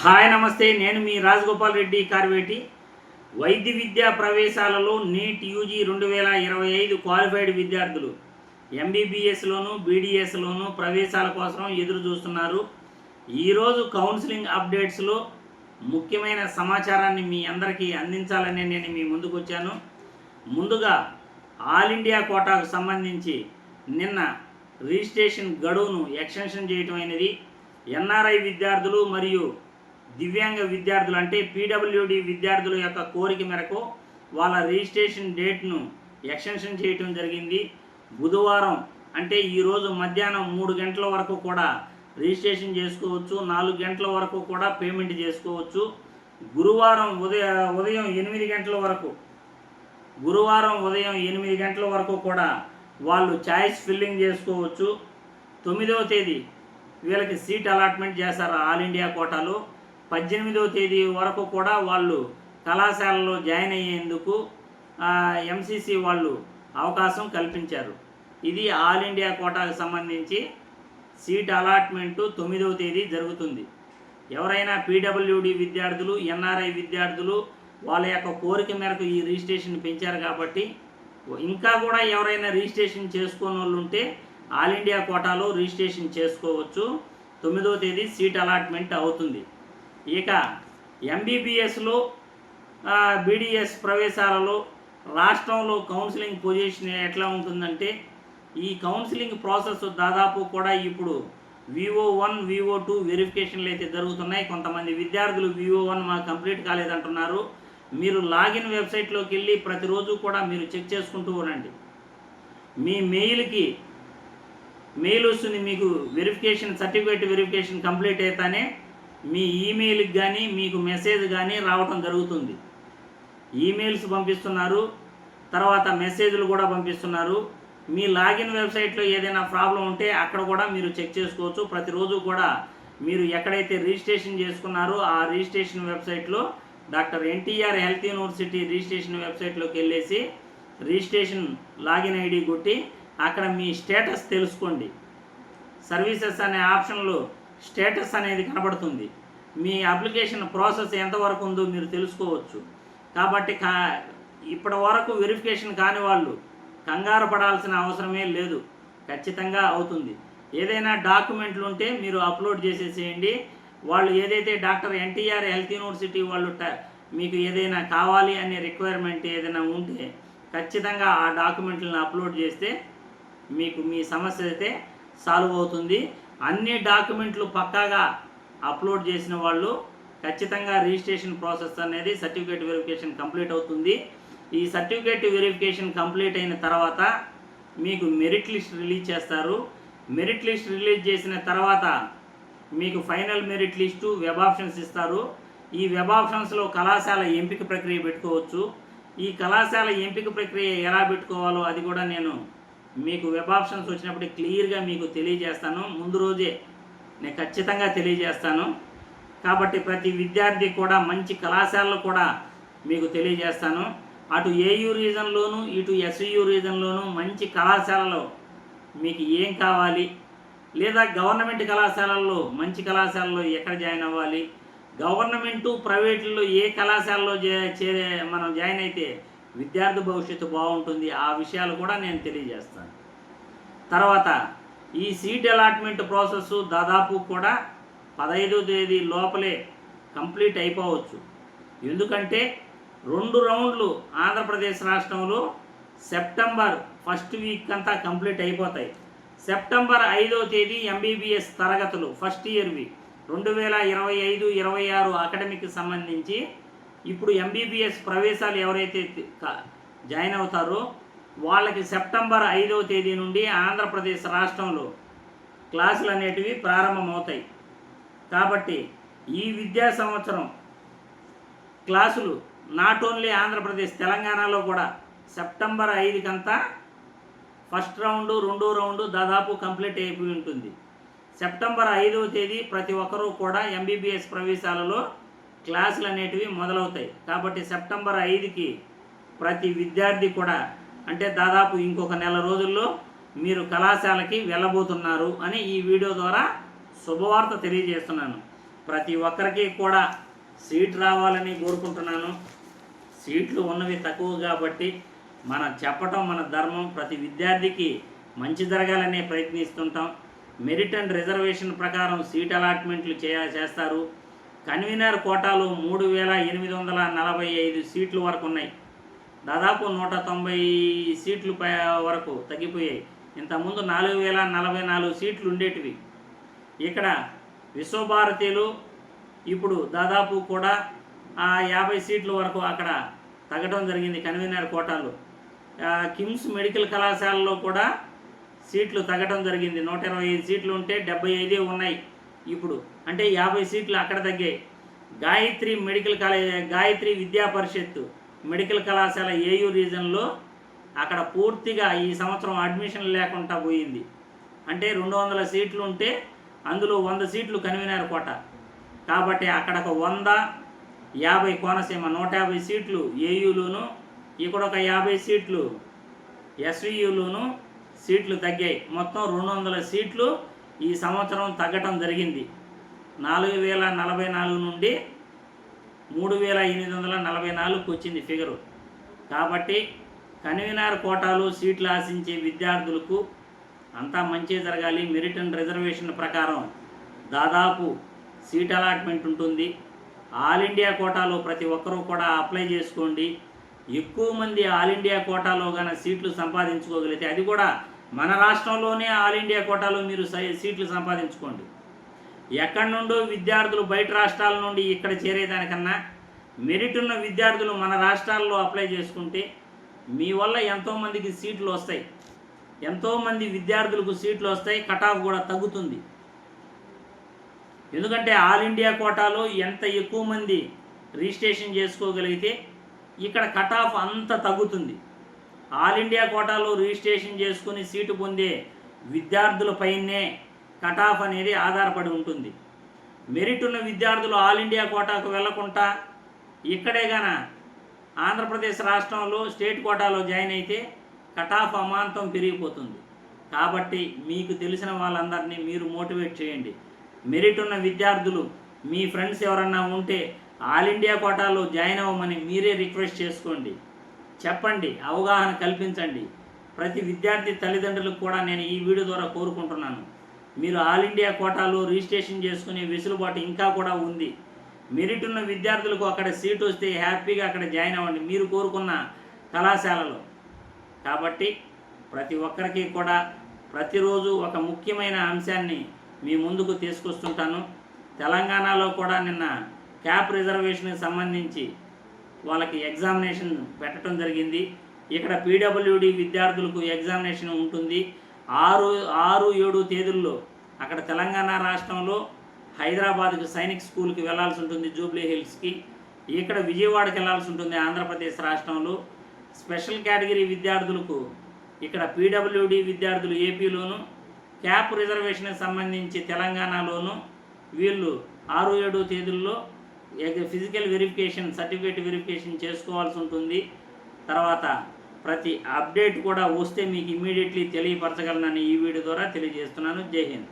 Hi నమస్తే, నేను మీ రాజగోపాల్ రెడ్డి కార్వేటి. వైద్య విద్యా ప్రవేశాలలో నీట్ యూజీ 2025 క్వాలిఫైడ్ విద్యార్థులు ఎంబీబీఎస్లోను బీడీఎస్లోను ప్రవేశాల కోసం ఎదురు చూస్తున్నారు. ఈరోజు కౌన్సిలింగ్ అప్డేట్స్లో ముఖ్యమైన సమాచారాన్ని మీ అందరికీ అందించాలని నేను మీ ముందుకు వచ్చాను. ముందుగా ఆల్ ఇండియా కోటాకు సంబంధించి నిన్న రిజిస్ట్రేషన్ గడువును ఎక్స్టెన్షన్ చేయటం అయినది. ఎన్ఆర్ఐ విద్యార్థులు మరియు దివ్యాంగ విద్యార్థులు అంటే పీడబ్ల్యూడి విద్యార్థుల యొక్క కోరిక మేరకు వాళ్ళ రిజిస్ట్రేషన్ డేట్ను ఎక్స్టెన్షన్ చేయటం జరిగింది. బుధవారం అంటే ఈరోజు మధ్యాహ్నం 3 గంటల వరకు కూడా రిజిస్ట్రేషన్ చేసుకోవచ్చు, 4 గంటల వరకు కూడా పేమెంట్ చేసుకోవచ్చు. గురువారం ఉదయం 8 గంటల వరకు గురువారం ఉదయం 8 గంటల వరకు కూడా వాళ్ళు చాయిస్ ఫిల్లింగ్ చేసుకోవచ్చు. 9వ తేదీ వీళ్ళకి సీట్ అలాట్మెంట్ చేస్తారు ఆల్ ఇండియా కోటాలో. 18వ తేదీ వరకు కూడా వాళ్ళు కళాశాలలో జాయిన్ అయ్యేందుకు ఎంసీసీ వాళ్ళు అవకాశం కల్పించారు. ఇది ఆల్ ఇండియా కోటాకు సంబంధించి సీట్ అలాట్మెంటు 9వ తేదీ జరుగుతుంది. ఎవరైనా పీడబ్ల్యూడి విద్యార్థులు, ఎన్ఆర్ఐ విద్యార్థులు వాళ్ళ యొక్క కోరిక మేరకు ఈ రిజిస్ట్రేషన్ పెంచారు కాబట్టి ఇంకా కూడా ఎవరైనా రిజిస్ట్రేషన్ చేసుకోని వాళ్ళు ఉంటే ఆల్ ఇండియా కోటాలో రిజిస్ట్రేషన్ చేసుకోవచ్చు. 9వ తేదీ సీట్ అలాట్మెంట్ అవుతుంది. ఇక ఎంబీబీఎస్లో బీడీఎస్ ప్రవేశాలలో రాష్ట్రంలో కౌన్సిలింగ్ పొజిషన్ ఎట్లా ఉంటుందంటే, ఈ కౌన్సిలింగ్ ప్రాసెస్ దాదాపు కూడా ఇప్పుడు VO1 VO2 వెరిఫికేషన్లు అయితే జరుగుతున్నాయి. కొంతమంది విద్యార్థులు VO1 మాకు కంప్లీట్ కాలేదంటున్నారు. మీరు లాగిన్ వెబ్సైట్లోకి వెళ్ళి ప్రతిరోజు కూడా మీరు చెక్ చేసుకుంటూ ఉండండి. మీ మెయిల్కి మెయిల్ వస్తుంది, మీకు వెరిఫికేషన్ సర్టిఫికేట్ వెరిఫికేషన్ కంప్లీట్ అయితేనే మీ ఈమెయిల్కి కానీ మీకు మెసేజ్ కానీ రావటం జరుగుతుంది. ఈమెయిల్స్ పంపిస్తున్నారు, తర్వాత మెసేజ్లు కూడా పంపిస్తున్నారు. మీ లాగిన్ వెబ్సైట్లో ఏదైనా ప్రాబ్లం ఉంటే అక్కడ కూడా మీరు చెక్ చేసుకోవచ్చు. ప్రతిరోజు కూడా మీరు ఎక్కడైతే రిజిస్ట్రేషన్ చేసుకున్నారో ఆ రిజిస్ట్రేషన్ వెబ్సైట్లో doctor NTR health university registration వెబ్సైట్లోకి వెళ్ళేసి రిజిస్ట్రేషన్ లాగిన్ ఐడి కొట్టి అక్కడ మీ స్టేటస్ తెలుసుకోండి. సర్వీసెస్ అనే ఆప్షన్లో స్టేటస్ అనేది కనబడుతుంది. మీ అప్లికేషన్ ప్రాసెస్ ఎంతవరకు ఉందో మీరు తెలుసుకోవచ్చు. కాబట్టి ఇప్పటి వరకు వెరిఫికేషన్ కాని వాళ్ళు కంగారు పడాల్సిన అవసరమే లేదు, ఖచ్చితంగా అవుతుంది. ఏదైనా డాక్యుమెంట్లు ఉంటే మీరు అప్లోడ్ చేసేసేయండి. వాళ్ళు ఏదైతే డాక్టర్ ఎన్టీఆర్ హెల్త్ యూనివర్సిటీ వాళ్ళు మీకు ఏదైనా కావాలి అనే రిక్వైర్మెంట్ ఏదైనా ఉంటే ఖచ్చితంగా ఆ డాక్యుమెంట్లను అప్లోడ్ చేస్తే మీకు మీ సమస్య అయితే సాల్వ్ అవుతుంది. అన్ని డాక్యుమెంట్లు పక్కాగా అప్లోడ్ చేసిన వాళ్ళు ఖచ్చితంగా రిజిస్ట్రేషన్ ప్రాసెస్ అనేది సర్టిఫికేట్ వెరిఫికేషన్ కంప్లీట్ అవుతుంది. ఈ సర్టిఫికేట్ వెరిఫికేషన్ కంప్లీట్ అయిన తర్వాత మీకు మెరిట్ లిస్ట్ రిలీజ్ చేస్తారు. మెరిట్ లిస్ట్ రిలీజ్ చేసిన తర్వాత మీకు final merit list, web options ఇస్తారు. ఈ వెబ్ ఆప్షన్స్లో కళాశాల ఎంపిక ప్రక్రియ పెట్టుకోవచ్చు. ఈ కళాశాల ఎంపిక ప్రక్రియ ఎలా పెట్టుకోవాలో అది కూడా నేను మీకు వెబ్ ఆప్షన్స్ వచ్చినప్పుడు క్లియర్గా మీకు తెలియజేస్తాను. ముందు రోజే నేను ఖచ్చితంగా తెలియజేస్తాను. కాబట్టి ప్రతి విద్యార్థి కూడా మంచి కళాశాలలో కూడా మీకు తెలియజేస్తాను. అటు ఏయూ రీజన్లోను ఇటు ఎస్యూ రీజన్లోను మంచి కళాశాలలో మీకు ఏం కావాలి, లేదా గవర్నమెంట్ కళాశాలల్లో మంచి కళాశాలలో ఎక్కడ జాయిన్ అవ్వాలి, గవర్నమెంటు ప్రైవేట్లో ఏ కళాశాలలో మనం జాయిన్ అయితే విద్యార్థి భవిష్యత్తు బాగుంటుంది, ఆ విషయాలు కూడా నేను తెలియజేస్తాను. తర్వాత ఈ సీట్ అలాట్మెంట్ ప్రాసెస్ దాదాపు కూడా 15వ తేదీ లోపలే కంప్లీట్ అయిపోవచ్చు. ఎందుకంటే 2 రౌండ్లు ఆంధ్రప్రదేశ్ రాష్ట్రంలో సెప్టెంబర్ 1st వీక్ అంతా కంప్లీట్ అయిపోతాయి. సెప్టెంబర్ 5వ తేదీ ఎంబీబీఎస్ తరగతులు ఫస్ట్ ఇయర్వి 2025-26 అకాడమిక్కి సంబంధించి ఇప్పుడు ఎంబీబీఎస్ ప్రవేశాలు ఎవరైతే జాయిన్ అవుతారో వాళ్ళకి సెప్టెంబర్ 5వ తేదీ నుండి ఆంధ్రప్రదేశ్ రాష్ట్రంలో క్లాసులు అనేటివి ప్రారంభమవుతాయి. కాబట్టి ఈ విద్యా సంవత్సరం క్లాసులు నాట్ ఓన్లీ ఆంధ్రప్రదేశ్, తెలంగాణలో కూడా సెప్టెంబర్ 5కంతా ఫస్ట్ రౌండు 2వ రౌండు దాదాపు కంప్లీట్ అయిపోయి ఉంటుంది. సెప్టెంబర్ 5వ తేదీ ప్రతి ఒక్కరూ కూడా ఎంబీబీఎస్ ప్రవేశాలలో క్లాసులు అనేటివి మొదలవుతాయి. కాబట్టి సెప్టెంబర్ 5కి ప్రతి విద్యార్థి కూడా అంటే దాదాపు ఇంకొక నెల రోజుల్లో మీరు కళాశాలకి వెళ్ళబోతున్నారు అని ఈ వీడియో ద్వారా శుభవార్త తెలియజేస్తున్నాను. ప్రతి ఒక్కరికి కూడా సీట్ రావాలని కోరుకుంటున్నాను. సీట్లు ఉన్నవి తక్కువ కాబట్టి మనం చెప్పటం మన ధర్మం. ప్రతి విద్యార్థికి మంచి జరగాలనే ప్రయత్నిస్తుంటాం. మెరిట్ అండ్ రిజర్వేషన్ ప్రకారం సీట్ అలాట్మెంట్లు చేస్తారు. కన్వీనర్ కోటాలు 3845 సీట్లు వరకు ఉన్నాయి. దాదాపు 190 సీట్లు వరకు తగ్గిపోయాయి. ఇంతకుముందు 4044 సీట్లు ఉండేటివి. ఇక్కడ విశ్వభారతీయులు ఇప్పుడు దాదాపు కూడా 50 సీట్ల వరకు అక్కడ తగ్గడం జరిగింది కన్వీనర్ కోటాలు. కిమ్స్ మెడికల్ కళాశాలలో కూడా సీట్లు తగ్గడం జరిగింది. 125 సీట్లు ఉంటే 75 ఉన్నాయి ఇప్పుడు, అంటే 50 సీట్లు అక్కడ తగ్గాయి. గాయత్రి విద్యా పరిషత్ మెడికల్ కళాశాల ఏయూ రీజన్లో అక్కడ పూర్తిగా ఈ సంవత్సరం అడ్మిషన్ లేకుండా పోయింది. అంటే 200 సీట్లు ఉంటే అందులో 100 సీట్లు కన్వీనర్ కోట కాబట్టి అక్కడ ఒక 150 కోనసీమ 150 సీట్లు ఏయూలోను, ఇక్కడ ఒక 50 సీట్లు ఎస్వియులోను సీట్లు తగ్గాయి. మొత్తం 200 సీట్లు ఈ సంవత్సరం తగ్గటం జరిగింది. 4044 నుండి 3844కు వచ్చింది ఫిగరు. కాబట్టి కన్వీనర్ కోటాలు సీట్లు ఆశించే విద్యార్థులకు అంతా మంచి జరగాలి. మెరిట్ అండ్ రిజర్వేషన్ ప్రకారం దాదాపు సీట్ అలాట్మెంట్ ఉంటుంది. ఆల్ ఇండియా కోటాలో ప్రతి ఒక్కరూ కూడా అప్లై చేసుకోండి. ఎక్కువ మంది ఆల్ ఇండియా కోటాలో కానీ సీట్లు సంపాదించుకోగలిగితే, అది కూడా మన రాష్ట్రంలోనే ఆల్ ఇండియా కోటాలో మీరు సీట్లు సంపాదించుకోండి. ఎక్కడి నుండో విద్యార్థులు బయట రాష్ట్రాల నుండి ఇక్కడ చేరేదానికన్నా మెరిట్ ఉన్న విద్యార్థులు మన రాష్ట్రాల్లో అప్లై చేసుకుంటే మీ వల్ల ఎంతోమందికి సీట్లు వస్తాయి, ఎంతోమంది విద్యార్థులకు సీట్లు వస్తాయి, కట్ ఆఫ్ కూడా తగ్గుతుంది. ఎందుకంటే ఆల్ ఇండియా కోటాలో ఎంత ఎక్కువ మంది రిజిస్ట్రేషన్ చేసుకోగలిగితే ఇక్కడ కట్ ఆఫ్ అంత తగ్గుతుంది. ఆల్ ఇండియా కోటాలో రిజిస్ట్రేషన్ చేసుకుని సీటు పొందే విద్యార్థులపైనే కట్ ఆఫ్ అనేది ఆధారపడి ఉంటుంది. మెరిట్ ఉన్న విద్యార్థులు ఆల్ ఇండియా కోటాకు వెళ్లకుండా ఇక్కడే గాన ఆంధ్రప్రదేశ్ రాష్ట్రంలో స్టేట్ కోటాలో జాయిన్ అయితే కట్ ఆఫ్ అమాంతం పెరిగిపోతుంది. కాబట్టి మీకు తెలిసిన వాళ్ళందరినీ మీరు మోటివేట్ చేయండి. మెరిట్ ఉన్న విద్యార్థులు మీ ఫ్రెండ్స్ ఎవరన్నా ఉంటే ఆల్ ఇండియా కోటాలో జాయిన్ అవ్వమని మీరే రిక్వెస్ట్ చేసుకోండి, చెప్పండి, అవగాహన కల్పించండి. ప్రతి విద్యార్థి తల్లిదండ్రులకు కూడా నేను ఈ వీడియో ద్వారా కోరుకుంటున్నాను, మీరు ఆల్ ఇండియా కోటాలో రిజిస్ట్రేషన్ చేసుకునే వెసులుబాటు ఇంకా కూడా ఉంది. మెరిట్ ఉన్న విద్యార్థులకు అక్కడ సీట్ వస్తే హ్యాపీగా అక్కడ జాయిన్ అవ్వండి మీరు కోరుకున్న కళాశాలలో. కాబట్టి ప్రతి ఒక్కరికి కూడా ప్రతిరోజు ఒక ముఖ్యమైన అంశాన్ని మీ ముందుకు తీసుకొస్తుంటాను. తెలంగాణలో కూడా నిన్న క్యాప్ రిజర్వేషన్కి సంబంధించి వాళ్ళకి ఎగ్జామినేషన్ పెట్టడం జరిగింది. ఇక్కడ పీడబ్ల్యూడి విద్యార్థులకు ఎగ్జామినేషన్ ఉంటుంది 6-7 తేదీల్లో. అక్కడ తెలంగాణ రాష్ట్రంలో హైదరాబాద్కి సైనిక్ స్కూల్కి వెళ్ళాల్సి ఉంటుంది, జూబ్లీ హిల్స్కి. ఇక్కడ విజయవాడకి వెళ్ళాల్సి ఉంటుంది ఆంధ్రప్రదేశ్ రాష్ట్రంలో. స్పెషల్ కేటగిరీ విద్యార్థులకు ఇక్కడ పీడబ్ల్యూడి విద్యార్థులు ఏపీలోను, క్యాప్ రిజర్వేషన్కి సంబంధించి తెలంగాణలోను వీళ్ళు 6-7 తేదీల్లో ఫిజికల్ వెరిఫికేషన్ సర్టిఫికేట్ వెరిఫికేషన్ చేసుకోవాల్సి ఉంటుంది. తర్వాత ప్రతి అప్డేట్ కూడా వస్తే మీకు ఇమ్మీడియట్లీ తెలియపరచగలనని ఈ వీడియో ద్వారా తెలియజేస్తున్నాను. జై హింద్.